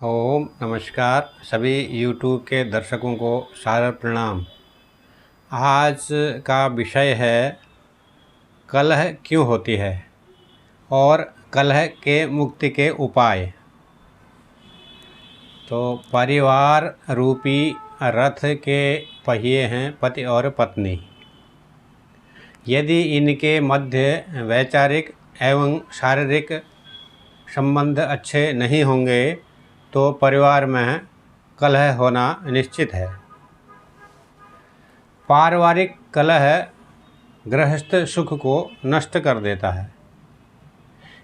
ओम नमस्कार सभी यूट्यूब के दर्शकों को सादर प्रणाम। आज का विषय है कलह क्यों होती है और कलह के मुक्ति के उपाय। तो परिवार रूपी रथ के पहिए हैं पति और पत्नी। यदि इनके मध्य वैचारिक एवं शारीरिक संबंध अच्छे नहीं होंगे तो परिवार में कलह होना निश्चित है। पारिवारिक कलह गृहस्थ सुख को नष्ट कर देता है।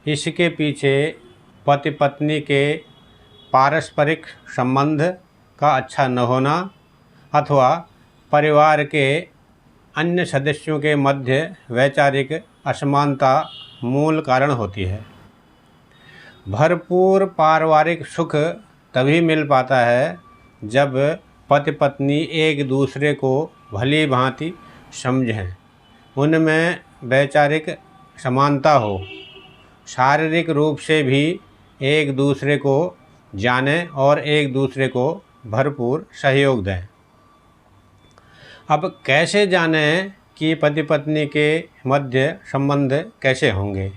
इसके पीछे पति पत्नी के पारस्परिक संबंध का अच्छा न होना अथवा परिवार के अन्य सदस्यों के मध्य वैचारिक असमानता मूल कारण होती है। भरपूर पारिवारिक सुख तभी मिल पाता है जब पति पत्नी एक दूसरे को भली भांति समझें, उनमें वैचारिक समानता हो, शारीरिक रूप से भी एक दूसरे को जानें और एक दूसरे को भरपूर सहयोग दें। अब कैसे जानें कि पति पत्नी के मध्य संबंध कैसे होंगे?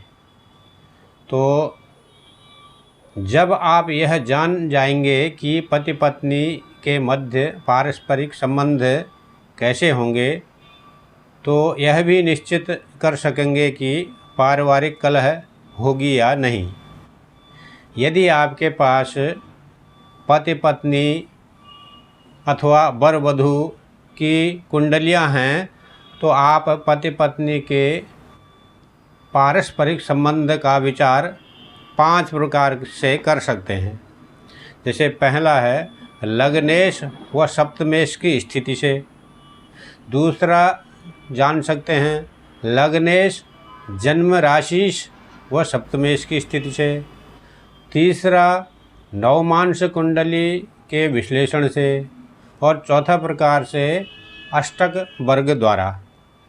तो जब आप यह जान जाएंगे कि पति पत्नी के मध्य पारस्परिक संबंध कैसे होंगे तो यह भी निश्चित कर सकेंगे कि पारिवारिक कलह होगी या नहीं। यदि आपके पास पति पत्नी अथवा वर वधू की कुंडलियां हैं तो आप पति पत्नी के पारस्परिक संबंध का विचार 5 प्रकार से कर सकते हैं। जैसे पहला है लग्नेश व सप्तमेश की स्थिति से। दूसरा जान सकते हैं लग्नेश जन्म राशि व सप्तमेश की स्थिति से। तीसरा नवमांश कुंडली के विश्लेषण से। और चौथा प्रकार से अष्टक वर्ग द्वारा।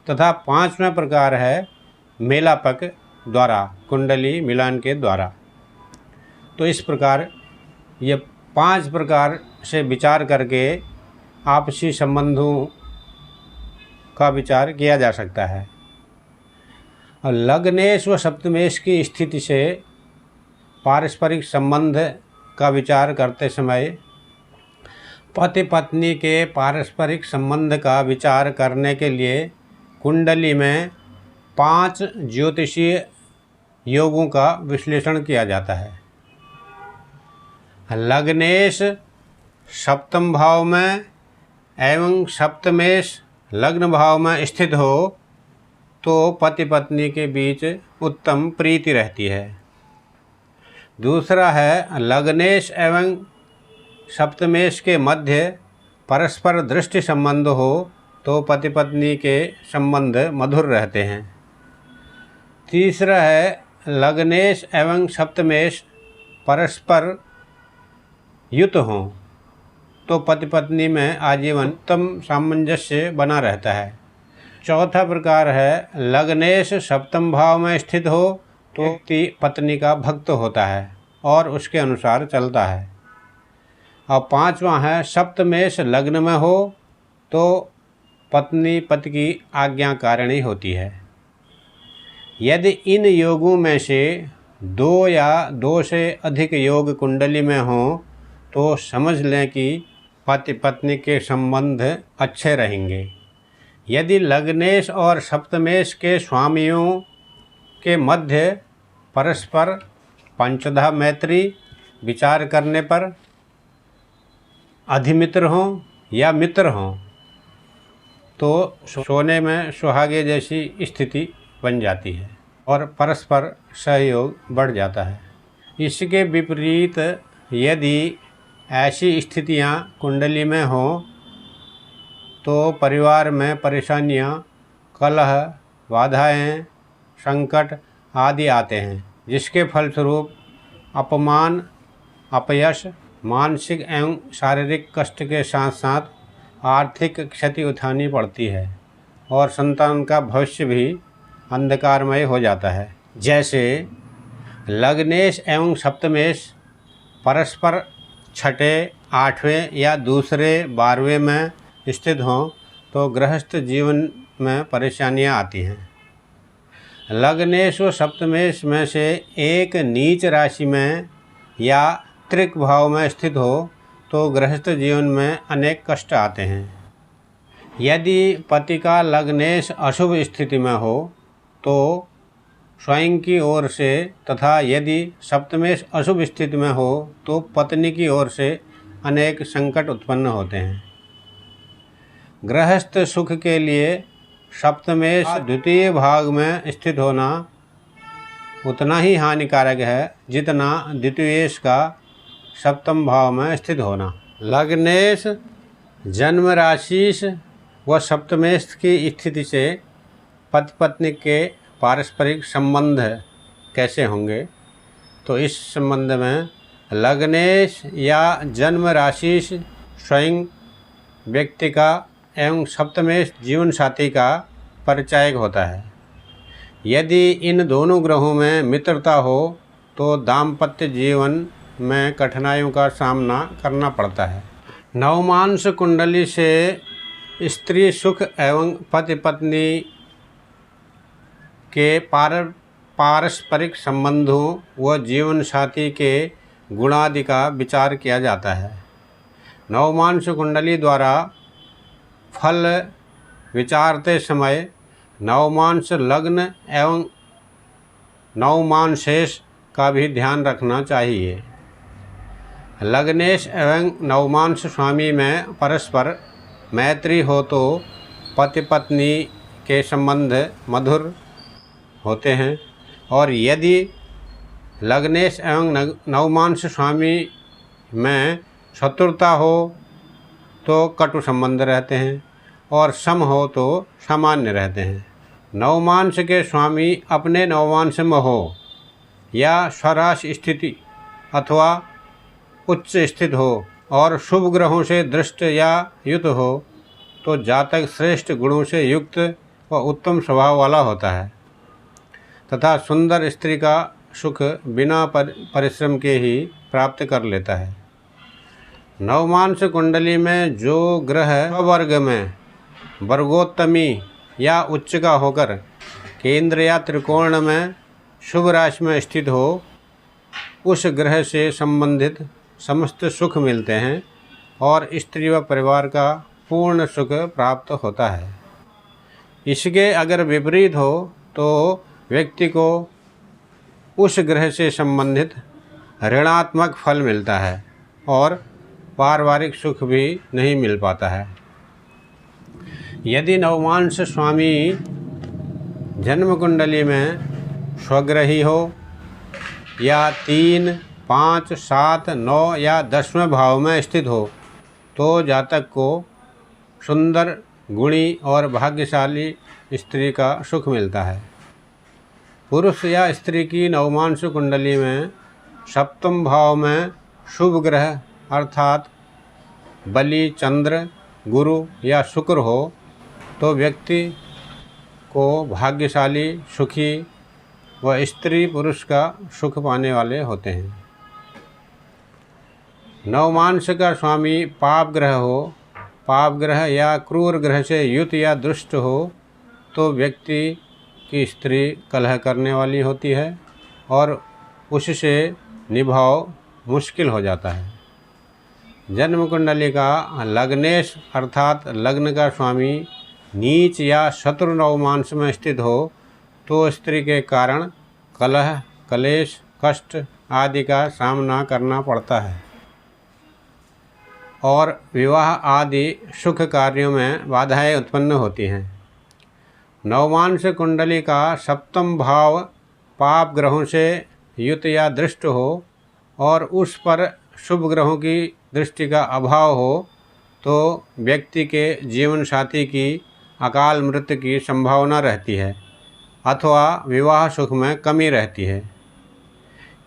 तथा 5वां प्रकार है मेलापक द्वारा, कुंडली मिलान के द्वारा। तो इस प्रकार ये 5 प्रकार से विचार करके आपसी संबंधों का विचार किया जा सकता है। और लग्नेश व सप्तमेश की स्थिति से पारस्परिक संबंध का विचार करते समय पति पत्नी के पारस्परिक संबंध का विचार करने के लिए कुंडली में 5 ज्योतिषीय योगों का विश्लेषण किया जाता है। लग्नेश सप्तम भाव में एवं सप्तमेश लग्न भाव में स्थित हो तो पति पत्नी के बीच उत्तम प्रीति रहती है। दूसरा है लग्नेश एवं सप्तमेश के मध्य परस्पर दृष्टि संबंध हो तो पति पत्नी के संबंध मधुर रहते हैं। तीसरा है लग्नेश एवं सप्तमेश परस्पर युत हों तो पति पत्नी में आजीवन उत्तम सामंजस्य बना रहता है। चौथा प्रकार है लग्नेश सप्तम भाव में स्थित हो तो व्यक्ति पत्नी का भक्त होता है और उसके अनुसार चलता है। और 5वां है सप्तमेश लग्न में हो तो पत्नी पति की आज्ञाकारिणी होती है। यदि इन योगों में से 2 या 2 से अधिक योग कुंडली में हों तो समझ लें कि पति पत्नी के संबंध अच्छे रहेंगे। यदि लग्नेश और सप्तमेश के स्वामियों के मध्य परस्पर पंचधा मैत्री विचार करने पर अधिमित्र हों या मित्र हों तो सोने में सुहागे जैसी स्थिति बन जाती है और परस्पर सहयोग बढ़ जाता है। इसके विपरीत यदि ऐसी स्थितियां कुंडली में हों तो परिवार में परेशानियां, कलह, बाधाएं, संकट आदि आते हैं, जिसके फलस्वरूप अपमान, अपयश, मानसिक एवं शारीरिक कष्ट के साथ साथ आर्थिक क्षति उठानी पड़ती है और संतान का भविष्य भी अंधकारमय हो जाता है। जैसे लग्नेश एवं सप्तमेश परस्पर छठे, आठवें या दूसरे 12वें में स्थित हों तो गृहस्थ जीवन में परेशानियां आती हैं। लग्नेश व सप्तमेश में से एक नीच राशि में या त्रिक भाव में स्थित हो तो गृहस्थ जीवन में अनेक कष्ट आते हैं। यदि पति का लग्नेश अशुभ स्थिति में हो तो स्वयं की ओर से तथा यदि सप्तमेश अशुभ स्थिति में हो तो पत्नी की ओर से अनेक संकट उत्पन्न होते हैं। गृहस्थ सुख के लिए सप्तमेश द्वितीय भाग में स्थित होना उतना ही हानिकारक है जितना द्वितीयेश का सप्तम भाव में स्थित होना। लग्नेश, जन्म राशि व सप्तमेश की स्थिति से पति पत्नी के पारस्परिक संबंध कैसे होंगे, तो इस संबंध में लग्नेश या जन्म राशि स्वयं व्यक्ति का एवं सप्तमेश जीवन साथी का परिचायक होता है। यदि इन दोनों ग्रहों में मित्रता हो तो दाम्पत्य जीवन में कठिनाइयों का सामना करना पड़ता है। नवमांश कुंडली से स्त्री सुख एवं पति पत्नी के पारस्परिक संबंधों व जीवन साथी के गुणादि का विचार किया जाता है। नवमांश कुंडली द्वारा फल विचारते समय नवमांश लग्न एवं नवमांशेष का भी ध्यान रखना चाहिए। लग्नेश एवं नवमांश स्वामी में परस्पर मैत्री हो तो पति पत्नी के संबंध मधुर होते हैं, और यदि लग्नेश एवं नवमांश स्वामी में शत्रुता हो तो कटु संबंध रहते हैं और सम हो तो सामान्य रहते हैं। नवमांश के स्वामी अपने नवमांश में हो या स्वराश स्थिति अथवा उच्च स्थित हो और शुभ ग्रहों से दृष्ट या युत हो तो जातक श्रेष्ठ गुणों से युक्त व उत्तम स्वभाव वाला होता है तथा सुंदर स्त्री का सुख बिना परिश्रम के ही प्राप्त कर लेता है। नवमांश कुंडली में जो ग्रह वर्ग में वर्गोत्तमी या उच्च का होकर केंद्र या त्रिकोण में शुभ राशि में स्थित हो उस ग्रह से संबंधित समस्त सुख मिलते हैं और स्त्री व परिवार का पूर्ण सुख प्राप्त होता है। इसके अगर विपरीत हो तो व्यक्ति को उस ग्रह से संबंधित ऋणात्मक फल मिलता है और पारिवारिक सुख भी नहीं मिल पाता है। यदि नवमांश स्वामी जन्म कुंडली में स्वग्रही हो या 3, 5, 7, 9 या 10वें भाव में स्थित हो तो जातक को सुंदर, गुणी और भाग्यशाली स्त्री का सुख मिलता है। पुरुष या स्त्री की नवमांश कुंडली में सप्तम भाव में शुभ ग्रह अर्थात बलि, चंद्र, गुरु या शुक्र हो तो व्यक्ति को भाग्यशाली, सुखी व स्त्री पुरुष का सुख पाने वाले होते हैं। नवमांश का स्वामी पाप ग्रह हो, पाप ग्रह या क्रूर ग्रह से युत या दुष्ट हो तो व्यक्ति की स्त्री कलह करने वाली होती है और उससे निभाव मुश्किल हो जाता है। जन्म कुंडली का लग्नेश अर्थात लग्न का स्वामी नीच या शत्रु नवमांश में स्थित हो तो स्त्री के कारण कलह, कलेश, कष्ट आदि का सामना करना पड़ता है और विवाह आदि सुख कार्यों में बाधाएं उत्पन्न होती हैं। नवमांश कुंडली का सप्तम भाव पाप ग्रहों से युत या दृष्ट हो और उस पर शुभ ग्रहों की दृष्टि का अभाव हो तो व्यक्ति के जीवन साथी की अकाल मृत्यु की संभावना रहती है अथवा विवाह सुख में कमी रहती है।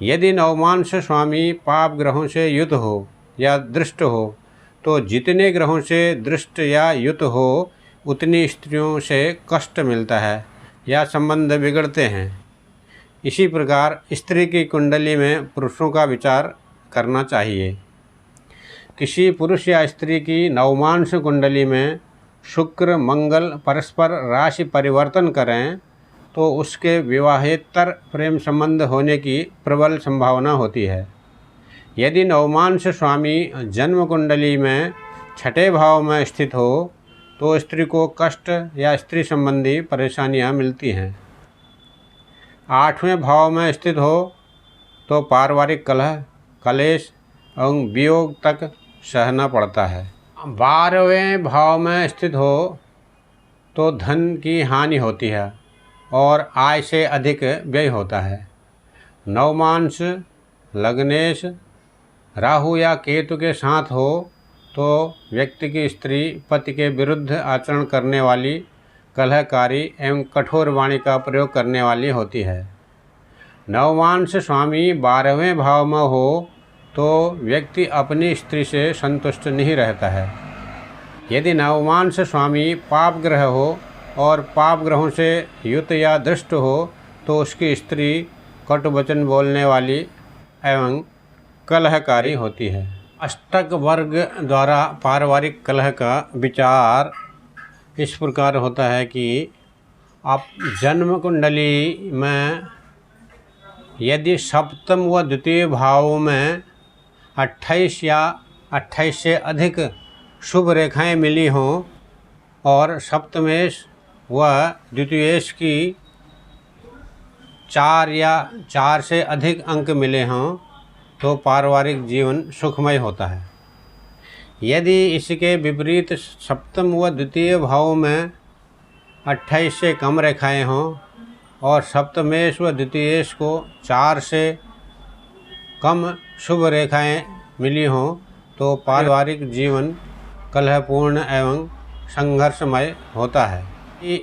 यदि नवमांश स्वामी पाप ग्रहों से युत हो या दृष्ट हो तो जितने ग्रहों से दृष्ट या युत हो उतनी स्त्रियों से कष्ट मिलता है या संबंध बिगड़ते हैं। इसी प्रकार स्त्री की कुंडली में पुरुषों का विचार करना चाहिए। किसी पुरुष या स्त्री की नवमांश कुंडली में शुक्र मंगल परस्पर राशि परिवर्तन करें तो उसके विवाहेतर प्रेम संबंध होने की प्रबल संभावना होती है। यदि नवमांश स्वामी जन्म कुंडली में छठे भाव में स्थित हो तो स्त्री को कष्ट या स्त्री संबंधी परेशानियां मिलती हैं। आठवें भाव में स्थित हो तो पारिवारिक कलह, कलेश एवं वियोग तक सहना पड़ता है। 12वें भाव में स्थित हो तो धन की हानि होती है और आय से अधिक व्यय होता है। नवमांश लग्नेश राहु या केतु के साथ हो तो व्यक्ति की स्त्री पति के विरुद्ध आचरण करने वाली, कलहकारी एवं कठोर वाणी का प्रयोग करने वाली होती है। नवमांश स्वामी 12वें भाव में हो तो व्यक्ति अपनी स्त्री से संतुष्ट नहीं रहता है। यदि नवमांश स्वामी पाप ग्रह हो और पाप ग्रहों से युत या दृष्ट हो तो उसकी स्त्री कटु वचन बोलने वाली एवं कलहकारी होती है। अष्टक वर्ग द्वारा पारिवारिक कलह का विचार इस प्रकार होता है कि आप जन्म कुंडली में यदि सप्तम व द्वितीय भाव में 28 या 28 से अधिक शुभ रेखाएं मिली हों और सप्तमेश व द्वितीयेश की 4 या 4 से अधिक अंक मिले हों तो पारिवारिक जीवन सुखमय होता है। यदि इसके विपरीत सप्तम व द्वितीय भाव में 28 से कम रेखाएं हों और सप्तमेश व द्वितीयेश को 4 से कम शुभ रेखाएं मिली हों तो पारिवारिक जीवन कलहपूर्ण एवं संघर्षमय होता है।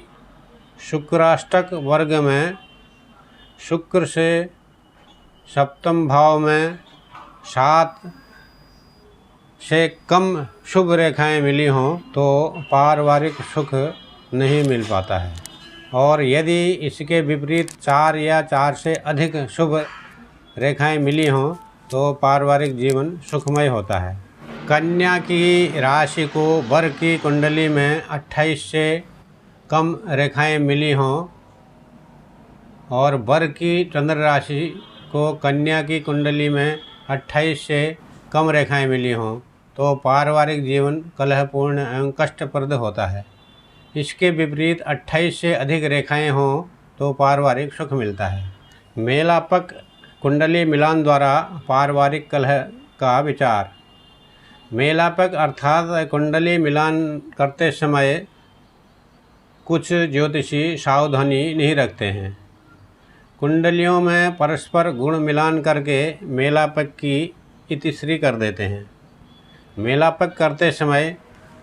शुक्राष्टक वर्ग में शुक्र से सप्तम भाव में 7 से कम शुभ रेखाएं मिली हों तो पारिवारिक सुख नहीं मिल पाता है और यदि इसके विपरीत 4 या 4 से अधिक शुभ रेखाएं मिली हों तो पारिवारिक जीवन सुखमय होता है। कन्या की राशि को वर की कुंडली में 28 से कम रेखाएं मिली हों और वर की चंद्र राशि को कन्या की कुंडली में 28 से कम रेखाएं मिली हों तो पारिवारिक जीवन कलहपूर्ण एवं कष्टप्रद होता है। इसके विपरीत 28 से अधिक रेखाएं हों तो पारिवारिक सुख मिलता है। मेलापक कुंडली मिलान द्वारा पारिवारिक कलह का विचार। मेलापक अर्थात कुंडली मिलान करते समय कुछ ज्योतिषी सावधानी नहीं रखते हैं। कुंडलियों में परस्पर गुण मिलान करके मेलापक की इतिश्री कर देते हैं। मेलापक करते समय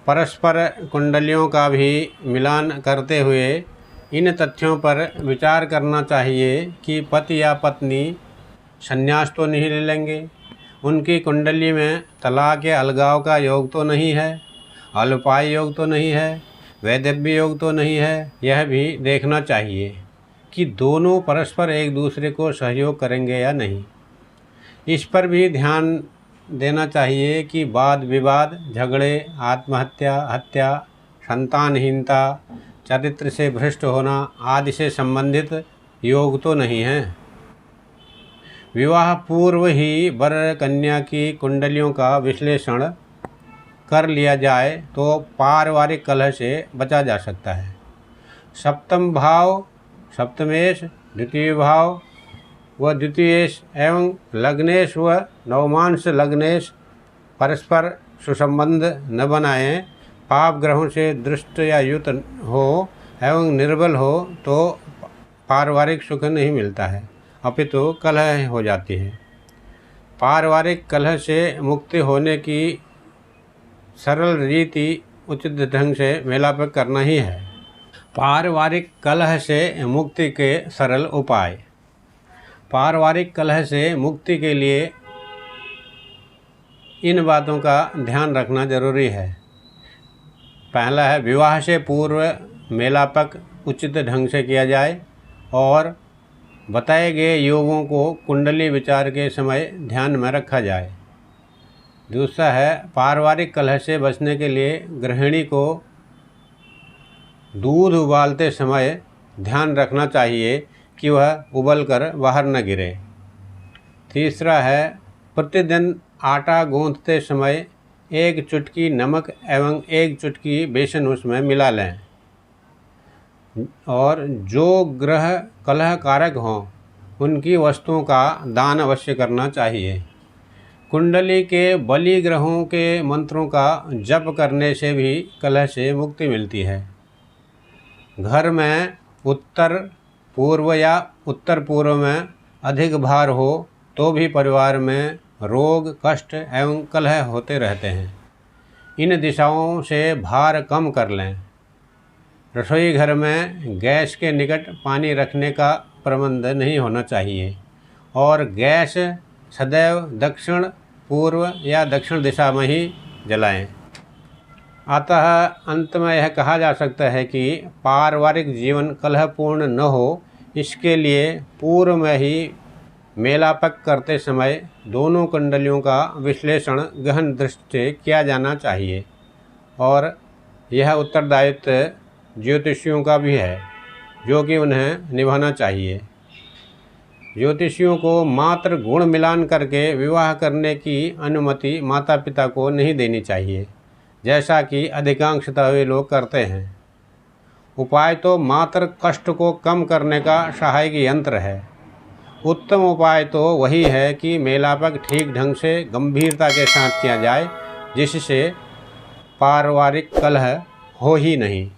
परस्पर कुंडलियों का भी मिलान करते हुए इन तथ्यों पर विचार करना चाहिए कि पति या पत्नी संन्यास तो नहीं ले लेंगे, उनकी कुंडली में तलाक या अलगाव का योग तो नहीं है, अल्पाय योग तो नहीं है, वैधव्य योग तो नहीं है। यह भी देखना चाहिए कि दोनों परस्पर एक दूसरे को सहयोग करेंगे या नहीं। इस पर भी ध्यान देना चाहिए कि वाद विवाद, झगड़े, आत्महत्या, हत्या, संतानहीनता, चरित्र से भ्रष्ट होना आदि से संबंधित योग तो नहीं है। विवाह पूर्व ही वर कन्या की कुंडलियों का विश्लेषण कर लिया जाए तो पारिवारिक कलह से बचा जा सकता है। सप्तम भाव, सप्तमेश, द्वितीय भाव व द्वितीयेश एवं लग्नेश व नवमांश लग्नेश परस्पर सुसंबंध न बनाएं, पाप ग्रहों से दृष्ट या युत हो एवं निर्बल हो तो पारिवारिक सुख नहीं मिलता है, अपितु कलह हो जाती है। पारिवारिक कलह से मुक्ति होने की सरल रीति उचित ढंग से मेलापक करना ही है। पारिवारिक कलह से मुक्ति के सरल उपाय। पारिवारिक कलह से मुक्ति के लिए इन बातों का ध्यान रखना जरूरी है। पहला है, विवाह से पूर्व मेलापक उचित ढंग से किया जाए और बताए गए योगों को कुंडली विचार के समय ध्यान में रखा जाए। दूसरा है पारिवारिक कलह से बचने के लिए गृहिणी को दूध उबालते समय ध्यान रखना चाहिए कि वह उबलकर बाहर न गिरे। तीसरा है प्रतिदिन आटा गूंथते समय 1 चुटकी नमक एवं 1 चुटकी बेसन उसमें मिला लें। और जो ग्रह कलह कारक हों उनकी वस्तुओं का दान अवश्य करना चाहिए। कुंडली के बलि ग्रहों के मंत्रों का जप करने से भी कलह से मुक्ति मिलती है। घर में उत्तर पूर्व या उत्तर पूर्व में अधिक भार हो तो भी परिवार में रोग कष्ट एवं कलह होते रहते हैं। इन दिशाओं से भार कम कर लें। रसोई घर में गैस के निकट पानी रखने का प्रबंध नहीं होना चाहिए और गैस सदैव दक्षिण पूर्व या दक्षिण दिशा में ही जलाएं। अतः अंत में यह कहा जा सकता है कि पारिवारिक जीवन कलहपूर्ण न हो, इसके लिए पूर्व में ही मेलापक करते समय दोनों कुंडलियों का विश्लेषण गहन दृष्टि से किया जाना चाहिए। और यह उत्तरदायित्व ज्योतिषियों का भी है जो कि उन्हें निभाना चाहिए। ज्योतिषियों को मात्र गुण मिलान करके विवाह करने की अनुमति माता पिता को नहीं देनी चाहिए, जैसा कि अधिकांशतः वे लोग करते हैं। उपाय तो मात्र कष्ट को कम करने का सहायक यंत्र है। उत्तम उपाय तो वही है कि मेलापक ठीक ढंग से गंभीरता के साथ किया जाए, जिससे पारिवारिक कलह हो ही नहीं।